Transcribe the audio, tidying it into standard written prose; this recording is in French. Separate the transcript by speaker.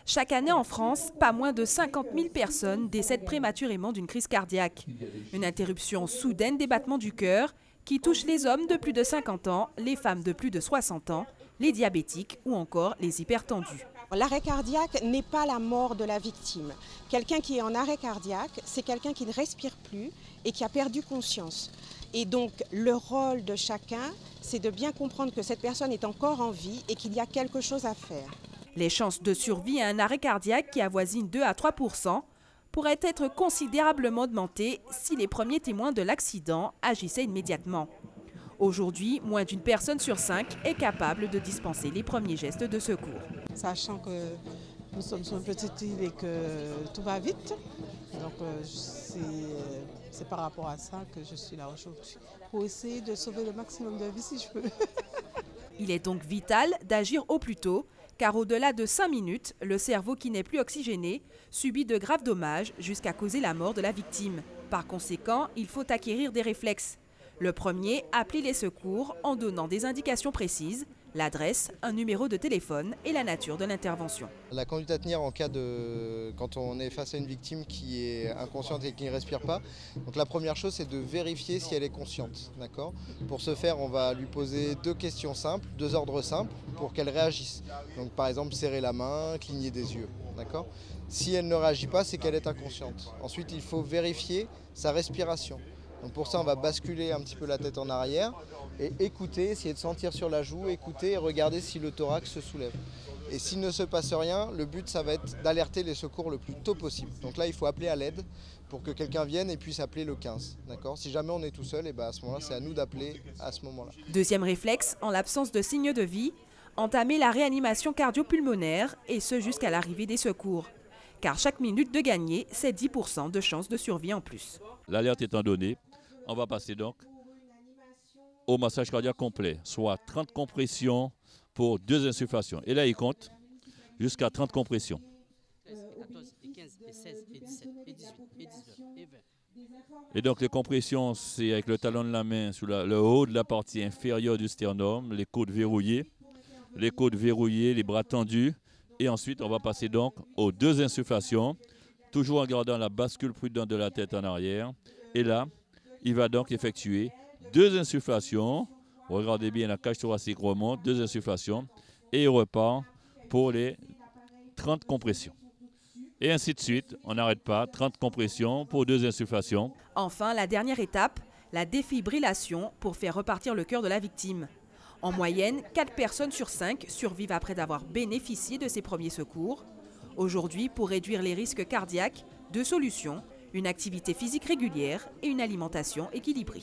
Speaker 1: Chaque année en France, pas moins de 50 000 personnes décèdent prématurément d'une crise cardiaque. Une interruption soudaine des battements du cœur qui touche les hommes de plus de 50 ans, les femmes de plus de 60 ans, les diabétiques ou encore les hypertendus.
Speaker 2: L'arrêt cardiaque n'est pas la mort de la victime. Quelqu'un qui est en arrêt cardiaque, c'est quelqu'un qui ne respire plus et qui a perdu conscience. Et donc le rôle de chacun, c'est de bien comprendre que cette personne est encore en vie et qu'il y a quelque chose à faire.
Speaker 1: Les chances de survie à un arrêt cardiaque qui avoisinent 2 à 3% pourraient être considérablement augmentées si les premiers témoins de l'accident agissaient immédiatement. Aujourd'hui, moins d'une personne sur 5 est capable de dispenser les premiers gestes de secours.
Speaker 3: Sachant que nous sommes sur une petite île et que tout va vite, donc c'est par rapport à ça que je suis là aujourd'hui, pour essayer de sauver le maximum de vies si je peux.
Speaker 1: Il est donc vital d'agir au plus tôt, car au-delà de 5 minutes, le cerveau qui n'est plus oxygéné subit de graves dommages jusqu'à causer la mort de la victime. Par conséquent, il faut acquérir des réflexes. Le premier, appeler les secours en donnant des indications précises, l'adresse, un numéro de téléphone et la nature de l'intervention.
Speaker 4: La conduite à tenir en cas de quand on est face à une victime qui est inconsciente et qui ne respire pas. Donc la première chose, c'est de vérifier si elle est consciente. D'accord ? Pour ce faire, on va lui poser 2 questions simples, 2 ordres simples pour qu'elle réagisse. Donc par exemple, serrer la main, cligner des yeux. D'accord ? Si elle ne réagit pas, c'est qu'elle est inconsciente. Ensuite, il faut vérifier sa respiration. Donc pour ça, on va basculer un petit peu la tête en arrière et écouter, essayer de sentir sur la joue, écouter et regarder si le thorax se soulève. Et s'il ne se passe rien, le but, ça va être d'alerter les secours le plus tôt possible. Donc là, il faut appeler à l'aide pour que quelqu'un vienne et puisse appeler le 15. D'accord ? Si jamais on est tout seul, et ben à ce moment-là, c'est à nous d'appeler à ce moment-là.
Speaker 1: Deuxième réflexe, en l'absence de signes de vie, entamer la réanimation cardio-pulmonaire et ce jusqu'à l'arrivée des secours. Car chaque minute de gagner, c'est 10% de chances de survie en plus.
Speaker 5: L'alerte étant donnée, on va passer donc au massage cardiaque complet, soit 30 compressions pour 2 insufflations. Et là, il compte jusqu'à 30 compressions.
Speaker 6: 14, 15, 16, 17, 18, 19, 20.
Speaker 5: Et donc les compressions, c'est avec le talon de la main sur le haut de la partie inférieure du sternum, les côtes verrouillées, les bras tendus. Et ensuite, on va passer donc aux 2 insufflations, toujours en gardant la bascule prudente de la tête en arrière. Et là, il va donc effectuer 2 insufflations. Regardez bien, la cage thoracique remonte, 2 insufflations. Et il repart pour les 30 compressions. Et ainsi de suite, on n'arrête pas, 30 compressions pour 2 insufflations.
Speaker 1: Enfin, la dernière étape, la défibrillation pour faire repartir le cœur de la victime. En moyenne, 4 personnes sur 5 survivent après d'avoir bénéficié de ces premiers secours. Aujourd'hui, pour réduire les risques cardiaques, 2 solutions, une activité physique régulière et une alimentation équilibrée.